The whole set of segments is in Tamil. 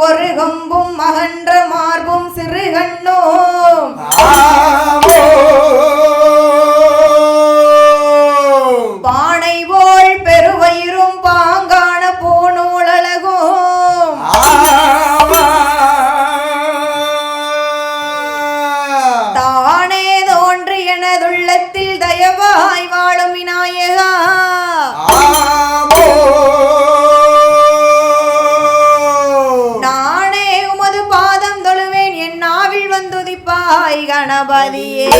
ஒரு கொம்பும் மகன்ற மார்பும் சிறுகண்ணும் பானை போல் பெருவயிரும் பாங்கான பூநூல் அழகும் தானே தோன்றி எனதுள்ளத்தில் தயவாய் வாழும் விநாயகா நானே உமது பாதம் தொழுவேன் என் நாவில் வந்துதிப்பாய் கணபதியே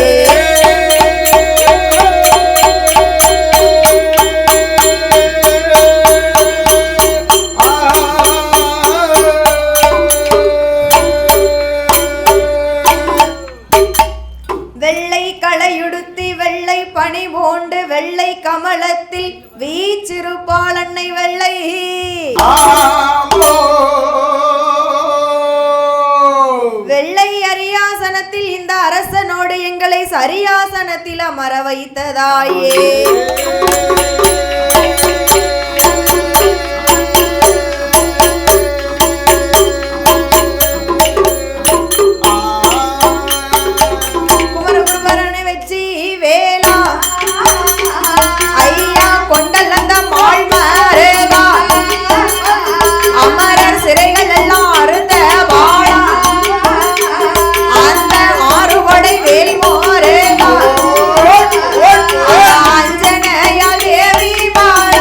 வெள்ளை களையுடுத்தி வெள்ளை பனி போண்டு வெள்ளை கமலத்தில் வீச்சிருப்பாள் அன்னை வெள்ளை வெள்ளை அரியாசனத்தில் இந்த அரசனோடு எங்களை சரியாசனத்தில் அமர வைத்ததாயே அமரர் சிறைகள் எல்லாம் அறுத்த வாழா அந்த ஆறுபடை வேல் மோரேகா அஞ்சனையா தேவி வாழ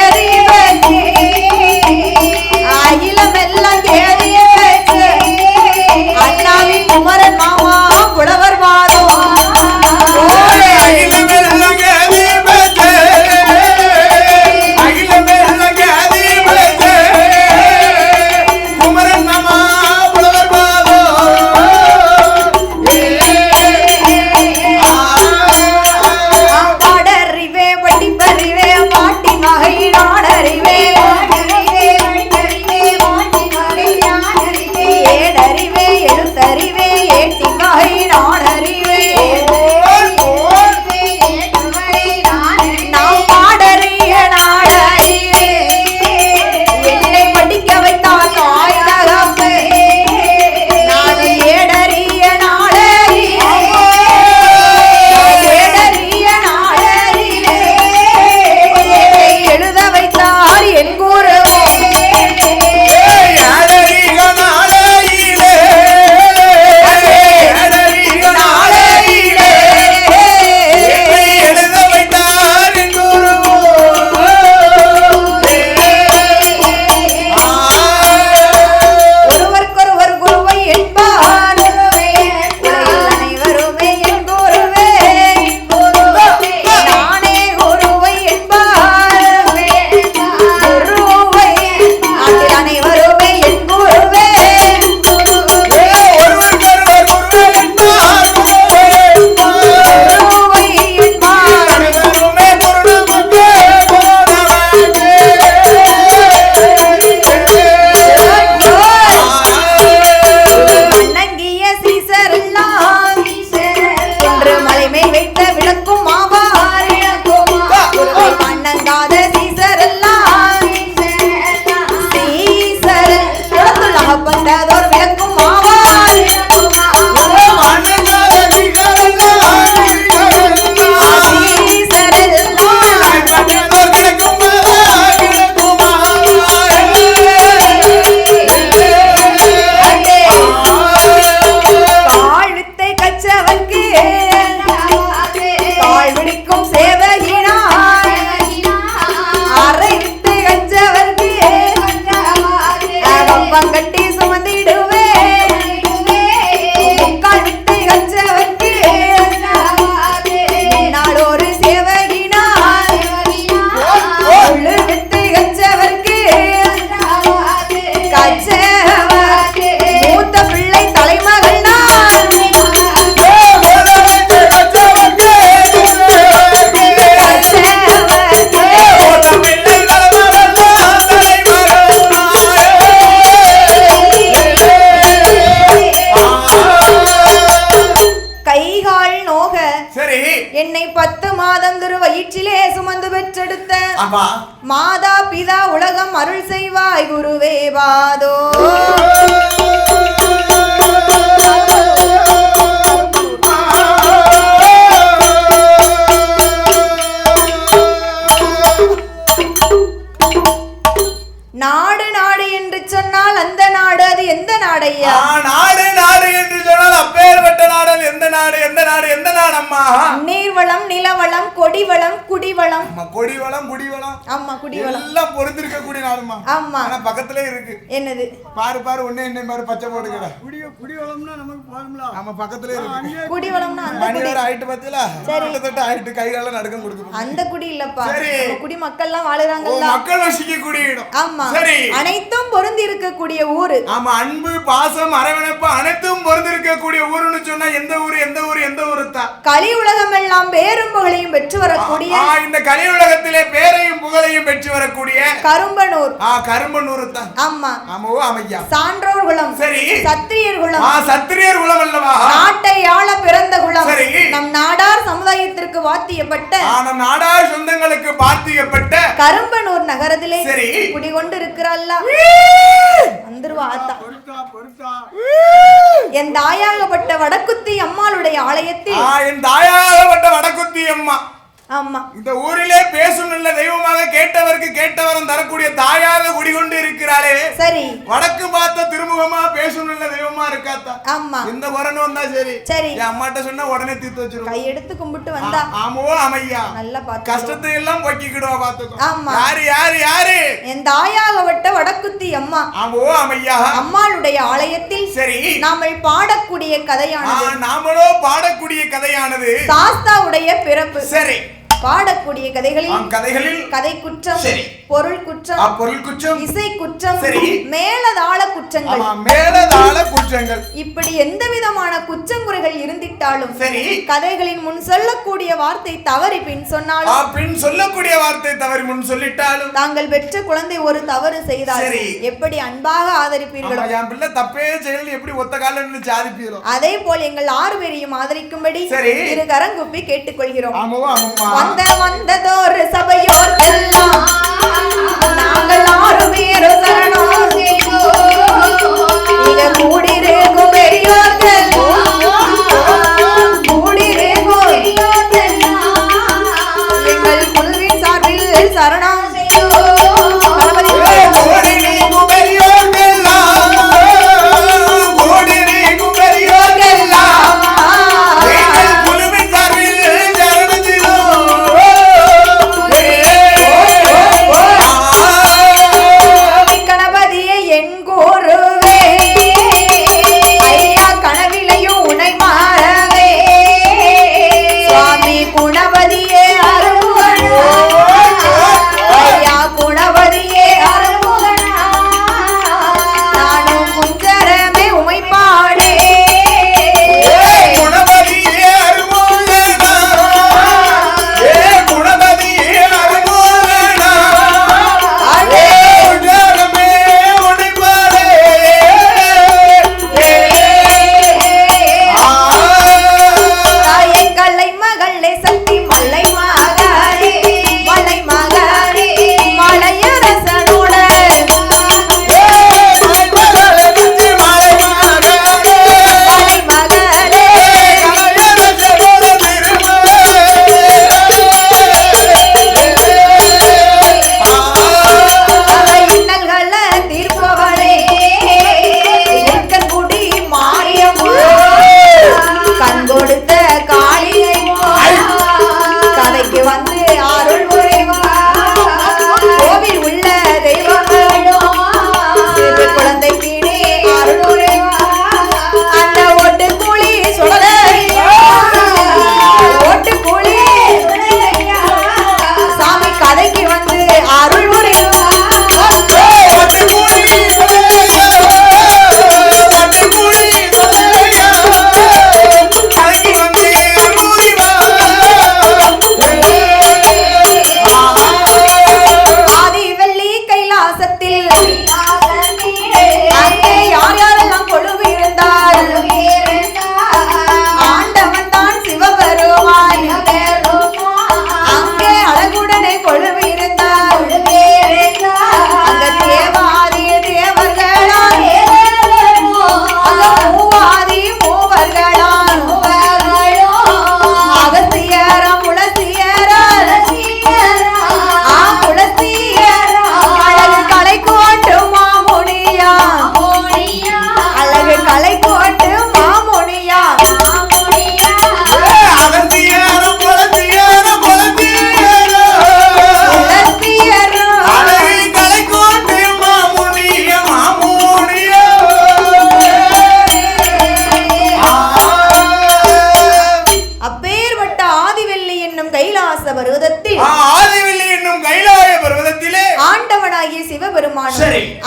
கேரி வச்சு அகிலமெல்லாம் கேரி வச்சு அண்ணாவின் குமரன் மாமா புலவர் வாதம் என்னை 10 மாதம் வயிற்றிலே சுமந்து பெற்றெடுத்த மாதா பிதா உலகம் அருள் செய்வாய் குருவே வாதோ. நாடு நாடு என்று சொன்னால் அந்த நாடு அது எந்த நாடையா? நாடு நாடு என்று சொன்னால் அப்பேற்பட்ட நாடு எந்த நாடு எந்த நாடு எந்த நாடு அம்மா? நீர்வளம் நிலவளம் கொடிவளம் குடிவளம். கொடிவளம் குடிவளம். ஆமா குடிவளம் எல்லாம் பொறுத்திருக்க கூடிய நாடுமா. ஆமா ஆனா பக்கத்திலே இருக்கு. என்னது? பாரு பாரு ஒண்ணே என்ன பாரு பச்சை போடுங்கடா. குடிவளம்னா நமக்கு பாருங்களா. ஆமா பக்கத்திலே இருக்கு. குடிவளம்னா அந்த குடி ஆயிட்டு பாத்தீங்களா? கிட்டத்தட்ட ஆயிட்டு கைகால நடுக்கம் கொடுக்கும். அந்த குடி இல்லப்பா. குடி மக்கள் எல்லாம் வாழுறாங்கல்ல. மக்கள் வசிக்க கூடிய இடம். ஆமா சரி. அனைத்தும் பொருந்தி இருக்கக்கூடிய ஊரு. ஆமா அன்பு பாசம் அரவணைப்பு அனைத்தும் பொருந்தி இருக்கக்கூடிய ஊருன்னு சொன்னா எந்த ஊரு எந்த ஊரு எந்த ஊரு தான்? கலி உலகம் எல்லாம் பேரும் புகழையும் பெற்று வரக்கூடிய இந்த கலி உலகத்திலே பேரையும் புகழையும் பெற்று வரக்கூடிய கரும்பனூர். கரும்பனூர் தான். ஆமா ஆமாவோ அமையா. சான்றோர் குலம். சரி. சத்திரியர் குலம். சத்திரியர் குலம் அல்லவா? நாட்டை ஆள பிறந்த குலம். சரி. நம் நாடார் சமுதாயத்திற்கு வாத்தியப்பட்ட நம் நாடார் சொந்தங்களுக்கு பாத்தியப்பட்ட கரும்பனூர் நகரத்திலே சரி குடிகொண்டு இருக்கிறல்ல வந்துருவா ஆத்தா. என் தாயாகப்பட்ட வடக்குத்தி அம்மாளுடைய ஆலயத்தில் என் தாயாகப்பட்ட வடக்குத்தி அம்மா. ஆமா இந்த ஊரிலே பேசும் நல்ல தெய்வமாக கேட்டவருக்கு கேட்டவரம் தரக்கூடிய தாயாக குடிகொண்டு இருக்கிறாளே. சரி. வடக்கு பார்த்த திருமுக சுமூகமா பேசணும் நல்ல தெய்வமா இருக்காத்தா. ஆமா இந்த குரன்னு வந்தா சரி சரி என் அம்மாட்ட சொன்னா உடனே தீர்த்து வச்சிருவோம். கையெடுத்து கும்பிட்டு வந்தா ஆமோ அமையா நல்லா பாத்து கஷ்டத்தை எல்லாம் போக்கிக்கிடுவா பாத்துக்கோ. ஆமா யாரு யாரு யாரு என் தாயாகப்பட்ட வடக்குத்தி அம்மா ஆமோ அமையா அம்மாளுடைய ஆலயத்தில் சரி நாமல் பாடக்கூடிய கதையானது நாமளோ பாடக்கூடிய கதையானது சாஸ்தாவுடைய பிறப்பு. சரி பாடக்கூடிய கதைகளில் கதை குற்றம், பொருள் குற்றம், பொருள் குற்றம், இசை குற்றம், சரி மேலதாள குற்றங்கள், மேலதாள குற்றங்கள், இப்படி எந்த விதமான குற்றங்குறைகள் இருந்திட்டாலும் சரி கதைகளின் முன் சொல்லக்கூடிய வார்த்தை தவறி பின் சொன்னாலும் பின் சொல்லக்கூடிய வார்த்தை தவறி முன் சொல்லிட்டாலும் தாங்கள் பெற்ற குழந்தை ஒரு தவறு செய்தால் எப்படி அன்பாக ஆதரிப்பீர்களோ என் பிள்ளை தப்பே செயல் எப்படி ஒத்த கால நின்னு சாதிப்பீரோ அதே போல் எங்கள் 6 பேரையும் ஆதரிக்கும்படி இரு கரங்குப்பி கேட்டுக்கொள்கிறோம். வந்ததோர் சபையோர் எல்லாம் நாங்கள் 6 பேரும் சரணம் இங்க கூடியிருக்கும் பெரியோர்கள் கூடியிருக்கும் எங்கள் குழுவின் சார்பில் சரணம்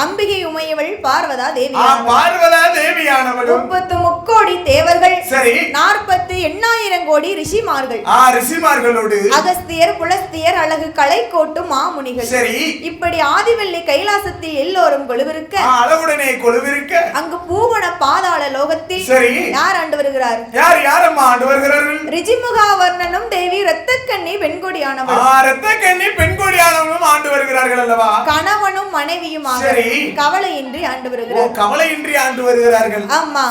அம்பிகை உமையவள் பார்வதா தேவியானவள் 30 முக்கோடி தேவர்கள் 40 கோடி ரிஷிமார்களோடு அகஸ்தியர் புலஸ்தியர் அழகு கலைக்கோட்டு மாமுனிகள் இப்படி ஆதிவெள்ளி கைலாசத்தில் எல்லோரும் கொலுவிருக்க அளவுடனே கொலுவிருக்க அங்கு பூவன பாதாள லோகத்தில் யார் ஆண்டு வருகிறார்? யாரம்மா ஆண்டு வருகிறார்கள்? ரிஜிமுகாவர்ணனும் தேவி இரத்தக்கண்ணி பெண்கொடியானவள் பெண்கொடியானவளும் ஆண்டு வருகிறார்கள் அல்லவா? கணவனும் மனைவியுமாக கவலையின்றி ஆண்டு வருகிறார்கள். கவலையின்றி ஆண்டு வருகிறார்கள். ஆமா.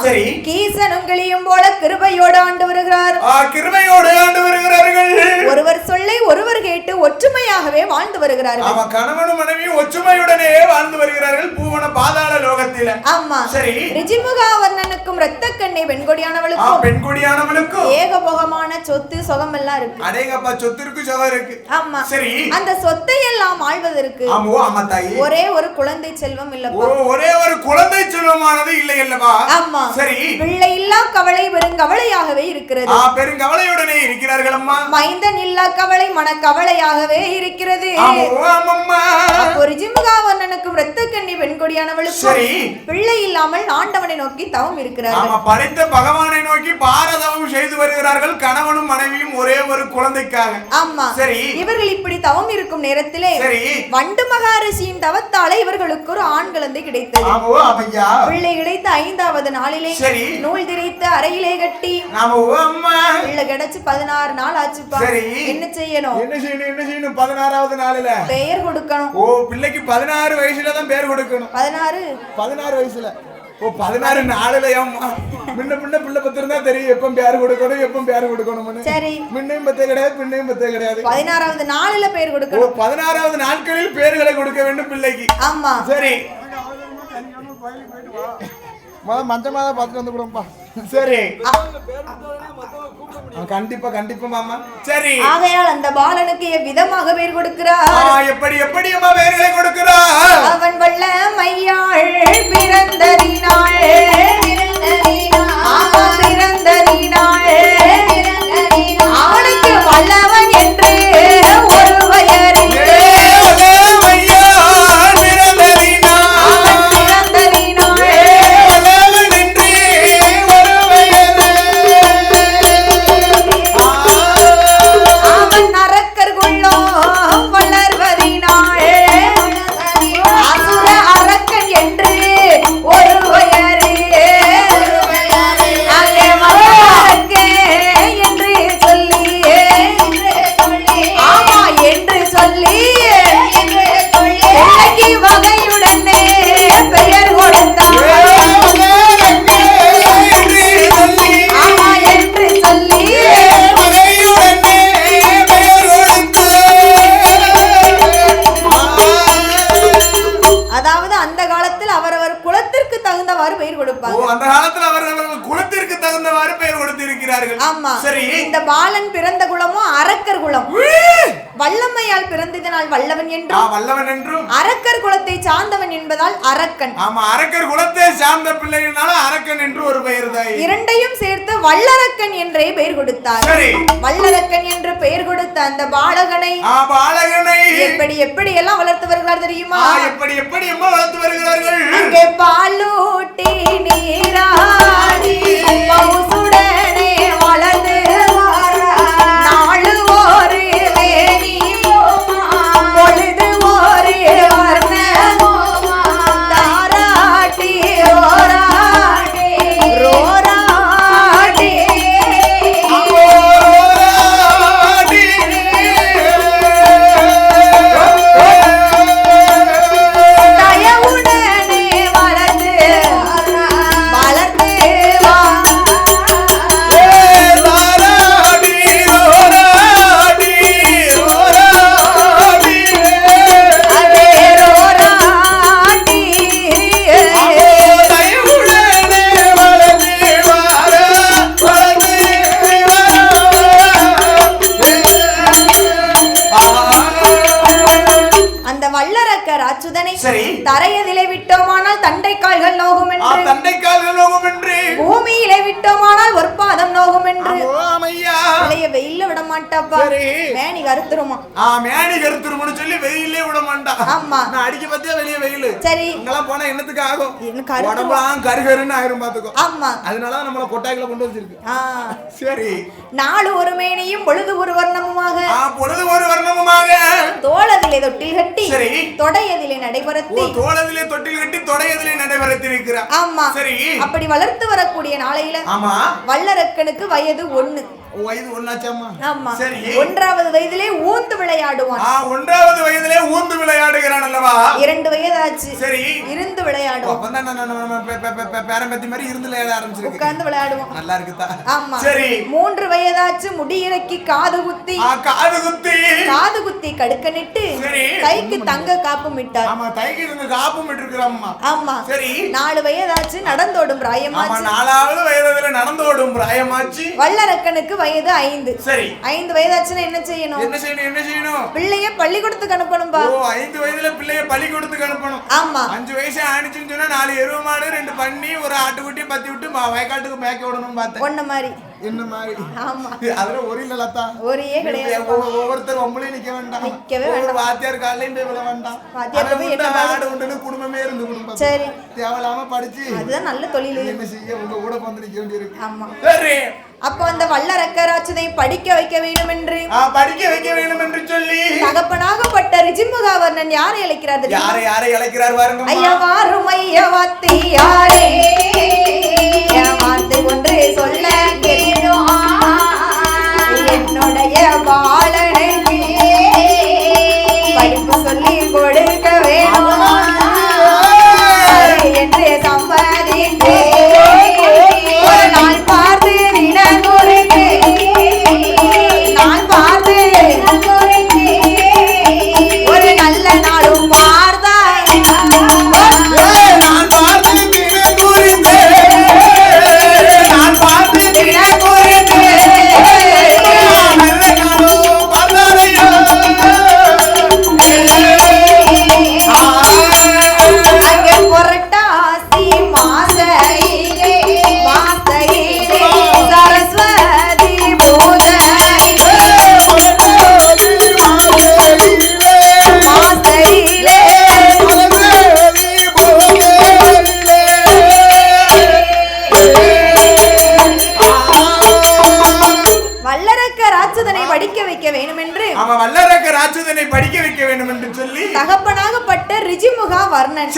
கீசனும் கிளியும் போல கிருபையோடு ஆண்டு வருகிறார். கிருபையோடு ஆண்டு வருகிறார்கள். ஒருவர் சொல்லை ஒருவர் கேட்டு ஒற்றுமையாகவே வாழ்ந்து வருகிறார்கள். கணவனும் மனைவியும் ஒற்றுமையுடனே வாழ்ந்து வருகிறார்கள் பூவன பாதாள லோகத்தில். சன்னதியில. ஆமா சரி. ரிஜிமுகாவர்ணனுக்கும் ரத்தக்கண்ணை பெண்கொடியானவளுக்கும் பெண்கொடியானவளுக்கும் ஏகபோகமான சொத்து சுகம் எல்லாம் இருக்கு. அடேங்கப்பா, சொத்து இருக்கு, சுகம் இருக்கு. ஆமா. சரி. அந்த சொத்தை எல்லாம் ஆள்வதற்கு ஆமா தாயி, ஒரே ஒரு குழந்தை செல்வம் இல்லப்பா. ஒரே ஒரு குழந்தை செல்வமானது இல்லை அல்லவா? ஆமா. சரி. பிள்ளை இல்லா கவலை பெருங்கவலையாகவே இருக்கிறது. பெருங்கவலையுடனே இருக்கிறார்கள் அம்மா. மைந்தன் இல்லா கவலை மனக்கவலையாகவே இருக்கிறது. அப்போ ரிஜிமுகாவர்ணனுக்கும் ரத்தக்கண்ணி பெண்கொடியானவளுக்கும் பிள்ளை இல்லாமல் ஆண்டவனை நோக்கி தவம் இருக்கிறார்கள். படைத்த பகவானை நோக்கி பாரதவம் செய்து வருகிறார்கள், கணவனும் மனைவியும் ஒரே ஒரு குழந்தைக்காக. ஆமா. சரி. இவர்கள் இப்படி தவம் இருக்கும் நேரத்திலே வண்டு மகாரிஷியின் தவத்தால இவர்களுக்கு ஒரு ஆண் குழந்தை கிடைத்தது. பிள்ளை கிடைத்த 5வது நாளிலே நூல் திரைத்து அறையிலே கட்டி பிள்ளை கிடைச்சு 16 நாள் ஆச்சுப்பா. என்ன செய்யணும்? 16வது நாளில பெயர் கொடுக்கணும். பிள்ளைக்கு 16 வயசுல தான் பேர் கொடுக்கணும். 16 வயசுல 16 நாளுல முன்ன பிள்ளை பத்திருந்தா தெரியும் எப்ப பேர் கொடுக்கணும், எப்ப பேர் கொடுக்கணும். சரி. முன்னையும் பத்தே கிடையாது, பின்னையும் பத்தே கிடையாது. 16வது நாளில பேர் கொடுக்கணும். 16வது நாட்களில் பேர்களை கொடுக்க வேண்டும் பிள்ளைக்கு. ஆமா. சரி. மஞ்சமாதான் பார்த்துட்டு வந்து கொடுப்பா. சரி. கண்டிப்பா மாமா. சரி. ஆகையால் அந்த பாலனுக்கு எவ்விதமாக பேர் கொடுக்கிறார்? எப்படி அம்மா பேர்களை கொடுக்கிறார்? அவன் வல்ல மையாள் பிறந்ததினாள் அவனுக்கு வல்லவன் என்று ஒரு வயறி பாலன் பிறந்த குலமோ அரக்கர் குலம். வல்லமையால் பிறந்ததனால் வல்லவன் என்றும் அரக்கர் குலத்தை சார்ந்தவன் என்பதால் அரக்கன். ஆமா, அரக்கர் குலத்தை சார்ந்த பிள்ளைகளால அரக்கன் என்று ஒரு பெயர் தான். இரண்டையும் சேர்த்து வல்லரக்கன் என்றே பெயர் கொடுத்தார். சரி. வல்லரக்கன் என்று பெயர் கொடுத்த அந்த பாலகனை எப்படி எல்லாம் வளர்த்து வருகிறார் தெரியுமா? எப்படி அம்மா வளர்த்து வருகிறார்கள்? அங்கே பாலூட்டி நீராடி பவுசுடனே வளர்ந்து நாலு ஒரு வேணி பொழுது ஒரு வர்ண தாராட்டி ரோராட்டி ரோராட்டி தயவுடனே வளர்ந்து வளர்ந்து தரையதிலே விட்டோமானால் தண்டை கால்கள் நோகும் என்று பூமியிலே விட்டோமானால் ஒரு பாதம் நோகும் என்று வெயில விட மாட்டாப்பா. மேனி கருத்துருமா? மேனி கருத்துருமான்னு சொல்லி வெயிலே விட மாட்டா. ஆமா, நான் அடிக்க பத்தியா வெளியே வெயில். சரி, இங்கெல்லாம் போனா என்னத்துக்கு ஆகும்? உடம்பெல்லாம் கருகருன்னு ஆயிரும் பாத்துக்கோ. ஆமா, அதனால நம்மள கொட்டாய்க்குள்ள கொண்டு வச்சிருக்கு. சரி. நாலு ஒரு மேனியும் பொழுது ஒரு வர்ணமுமாக தோளதிலே தொட்டில் கட்டி தொடையதிலே நடைபெறத்தி தோளதிலே தொட்டில் கட்டி தொடையதிலே நடைபெறத்தி இருக்கிறார். ஆமா, சரி. அப்படி வளர்த்து வரக்கூடிய நாளையில வல்லரக்கனுக்கு வயது 1. வயது ஒண்ணாச்சாமா? ஆமா. சரி. 1வது வயதிலே ஊந்து விளையாடுவான். 1வது வயதிலே ஊந்து விளையாடுகிறான் அல்லவா? 2 வயதாச்சு. சரி. இருந்து விளையாடுவான். அப்பதான் பேரம்பத்தி மாதிரி இருந்து விளையாட ஆரம்பிச்சிருக்கு. உட்கார்ந்து விளையாடுவான். நல்லா இருக்குதா? ஆமா. சரி. 3 வயதாச்சு முடி இறக்கி காது குத்தி கடுக்கனிட்டு கைக்கு தங்க காப்பும் இட்டார். ஆமா, கைக்கு தங்க காப்பும் இட்டிருக்கறாம்மா. ஆமா. சரி. 4 வயதாச்சு நடந்தோடும் பிராயமாச்சு. ஆமா, 4வது வயதிலே நடந்தோடும் பிராயமாச்சு. வல்லரக்கனுக்கு வயது 5. சரி. 5 வயதாச்சுன்னா என்ன செய்யணும்? என்ன செய்யணும்? பிள்ளைய பள்ளிக்கூடத்துக்கு அனுப்பணும்பா. ஓ, 5 வயதில பிள்ளைய பள்ளிக்கூடத்துக்கு அனுப்பணும். ஆமா. 5 வயசு ஆனிச்சுன்னு சொன்னா 4 எருமை மாடு 2 பன்னி ஒரு ஆட்டுக்குட்டி பத்தி விட்டு வயக்காட்டுக்கு மேய்க்க விடணும் பார்த்தேன். ஒண்ணு மாதிரி. என்ன மாதிரி? ஆமா. அதுல ஒரு இல்லலத்தா. ஒரே கிடையாது. ஒவ்வொருத்தர் ஒம்பளே நிக்க வேண்டாம். நிக்கவே வேண்டாம். வாத்தியார் காலையும் போய் விட வேண்டாம். வாத்தியார் போய் என்ன ஆடு உண்டுன்னு குடும்பமே இருந்து குடும்பம். சரி. தேவலாம படிச்சு அதுதான் நல்ல தொழில். என்ன செய்ய உங்க கூட வந்து நிக்க வேண்டியிருக்கு. ஆமா. சரி. அப்ப அந்த வல்லரக்கராட்சதை படிக்க வைக்க வேண்டும் என்று சொல்லி தகப்பனாகப்பட்ட ரிஜிமுகாவர்ணன் யாரை அழைக்கிறார்? யாரை அழைக்கிறார் பாருங்க. ஐயா வாரும் ஐயா வாத்தியாரே, வார்த்தை ஒன்று சொல்ல தெரியும் என்னுடைய பாலனுக்கு படிப்பு சொல்லி கொடுக்க வேணும் என்று சம்பாதித்து ஒரு நாள் பார்த்து ஒரு நல்ல நாளும் பார்த்தாய் தகப்பனாகப்பட்ட ரிஜிமுகா வர்ணன்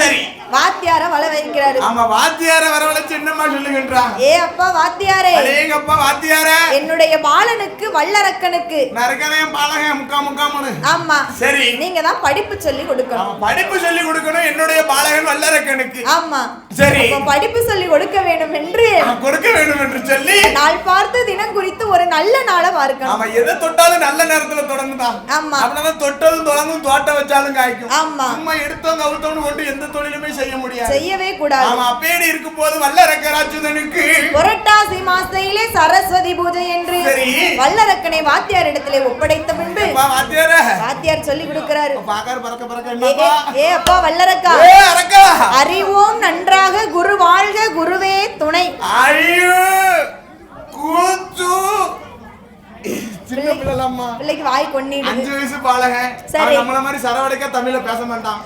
வாத்தியார வர வைக்கிறாரு. ஆமா, வாத்தியார வரவழைச்சு என்னமா சொல்லுகின்றான்? ஏ அப்பா வாத்தியாரே, அடேங்கப்பா வாத்தியாரே, என்னுடைய பாலனுக்கு வல்லரக்கனுக்கு நரக்கனையும் பாலகம் முக்காமுன்னு. ஆமா. சரி. நீங்க தான் படிப்பு சொல்லி கொடுக்கணும். படிப்பு சொல்லி கொடுக்கணும் என்னுடைய பாலகன் வல்லரக்கனுக்கு. ஆமா. சரி. படிப்பு சொல்லி கொடுக்க வேண்டும் என்று சொல்லி நாள் பார்த்து தினம் குறித்து ஒரு நல்ல நாளை பார்க்கணும். ஆமா, எதை தொட்டாலும் நல்ல நேரத்துல தொடங்குதான். ஆமா. அப்படிதான் தொட்டதும் தொடங்கும், தோட்ட வச்சாலும் காய்க்கும். ஆமா. சும்மா எடுத்தவங்க அவுத்தவங்க கொண்டு எந்த தொழிலுமே செய்ய முடியாது, செய்யவே கூடாது. ஆமா. அப்பேடி இருக்கும் போது வல்லரக்கராட்சதனுக்கு புரட்டாசி மாசத்திலே சரஸ்வதி பூஜை என்று வல்லரக்கனை வாத்தியார் இடத்திலே ஒப்படைத்த பின்பு வாத்தியார் சொல்லி கொடுக்கிறாரு. ஏ அப்பா வல்லரக்கா, அறிவோம் நன்றாக குரு வாழ்க குருவே துணை. சின்ன பிள்ளைலம்மா, பிள்ளைக்கு வாய் கொன்னிடுது. 5 வயசு பாலகன். சரி. நம்மள மாதிரி சரவடைக்க தமிழ்ல பேச மாட்டான்.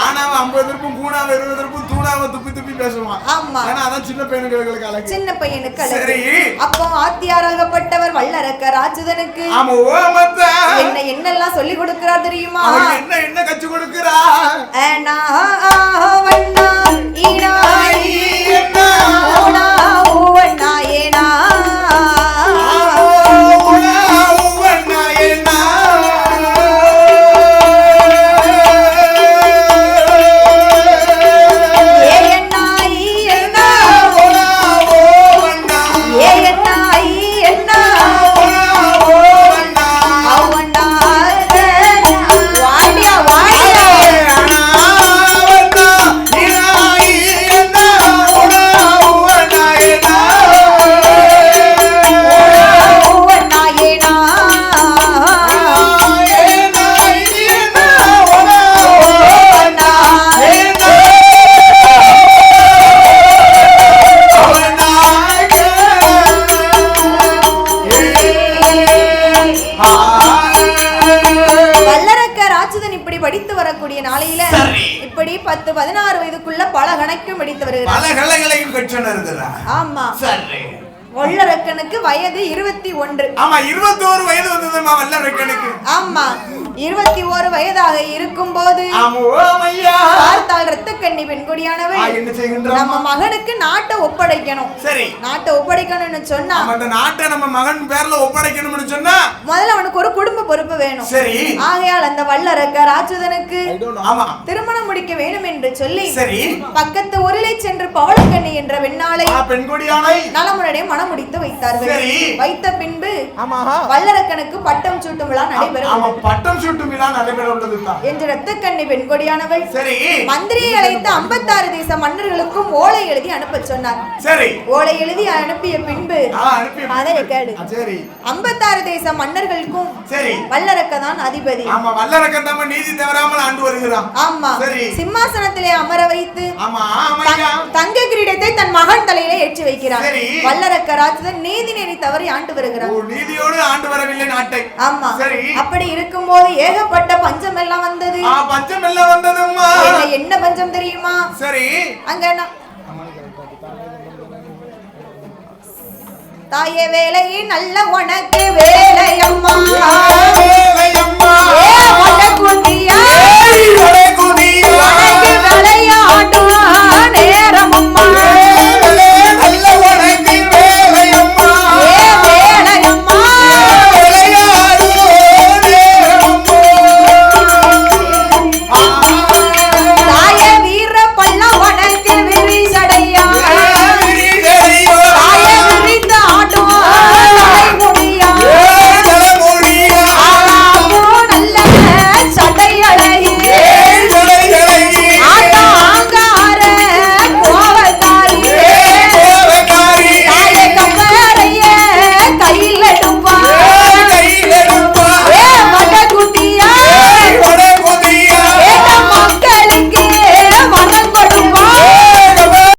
ஆனாவ 50 திருப்பும் கூணாவ 20 திருப்பும் தூணாவ துப்பி பேசுவான். ஆமா. ஏன்னா அதான் சின்ன பையனுக்கு அழகு. சின்ன பையனுக்கு அழகு. சரி. அப்போ ஆத்தியாராகப்பட்டவர் வல்லரக்க ராஜதனுக்கு ஆமா ஓமத்தா என்னெல்லாம் சொல்லி கொடுக்கிறார் தெரியுமா? என்ன கச்சு கொடுக்கிறா? அனா வண்ணா ஈனாயி என்ன ஓனா ஓவண்ணா ஏனா படித்து வரக்கூடிய நாளையில இப்படி 10-16 வயதுக்குள்ள பல கணக்கும் படித்து வருகிறார். பல கலைகளையும் கற்றனர். ஆமா. சரி. வல்லரக்கனுக்கு வயது 21. ஆமா 21 வயது வந்ததுமா வல்லரக்கனுக்கு. ஆமா 21 வயதாக இருக்கும் போது பார்த்தால் ரத்தக்கண்ணி பெண்கொடியானவள் என்ன செய்கின்றார்? நம்ம மகனுக்கு நாட்டை ஒப்படைக்கணும். சரி, நாட்டை ஒப்படைக்கணும்னு சொன்னா அந்த நாட்டை நம்ம மகன் பேர்ல ஒப்படைக்கணும்னு சொன்னா முதல்ல அவனுக்கு ஒரு குடும்ப பொறுப்பு வேணும். சரி, ஆகையால் அந்த வல்லரக்க ராட்சதனுக்கு ஆமா திருமணம் முடிக்க வேண்டும் என்று சொல்லி சரி பக்கத்து ஊரிலே சென்று பவளக்கண்ணி என்ற பெண்ணாளை பெண்கொடியானை நலமுறையை மனம் முடித்து வைத்தார்கள். சரி, வைத்த பின்பு வல்லரக்கனுக்கு பட்டம் சூட்டும் விழா நடைபெறும். பட்டம் சூட்டும் விழா நடைபெற உள்ளது என்று ரத்தக்கண்ணி பெண்கொடியானவள் சரி மந்திரியை அழைத்து 56 தேச மன்னர்களுக்கும் ஓலை எழுதி அனுப்ப சொன்னார். சரி, ஓலை எழுதி அனுப்பிய பின்பு அதை கேடு 56 தேச மன்னர்களுக்கும் சரி வல்லரக்க தான் அதிபதி. ஆமா வல்லரக்க நம்ம நீதி தவறாமல் ஆண்டு வருகிறான். ஆமா சரி, சிம்மாசனத்திலே அமர வைத்து ஆமா தங்க கிரீடத்தை தன் மகன் தலையிலே ஏற்றி வைக்கிறார். சரி, வல்லரக்க ராஜன் நீதி நெறி தவறி ஆண்டு வருகிறார். நீதியோடு ஆண்டு வரவில்லை நாட்டை. ஆமா சரி, அப்படி இருக்கும்போது ஏகப்பட்ட பஞ்சம் எல்லாம் வந்தது. பஞ்சம் எல்லாம் வந்ததும்மா. என்ன பஞ்சம் தெரியுமா? சரி, அங்க தாயே வேலை நல்ல உனக்கு வேலை அம்மா